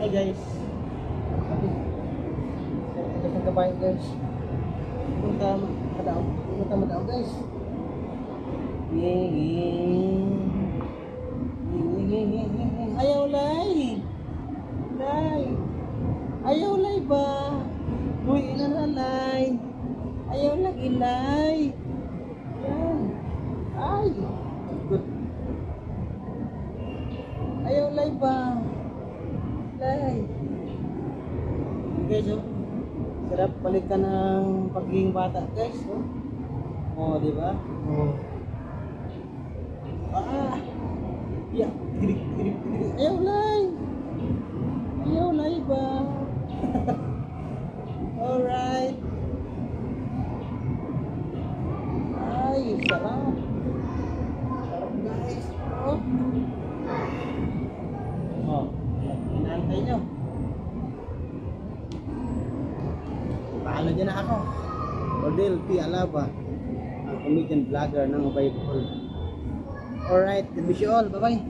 Hi guys. Ito sa kabayan guys. Punta madaw guys. Ayaw lay. Lay. Ayaw lay ba? Uy, inanalay. Ayaw lagi lay. Yan. Ay. Good. Ayaw lay ba? Lay. Guys, oh. Sarap balikan ng pagiging bata, guys. Oh, oh di ba? Oh. Ah. Ya, girig. Ayaw lay. Ayaw lay ba? Alright. Ay, sarap. Sarap guys. Oh. Oh, inaantay nyo. Paano dyan na ako? Rodel P. Alaba, ang comedian vlogger ng Bible. Alright, God bless you all. Bye-bye.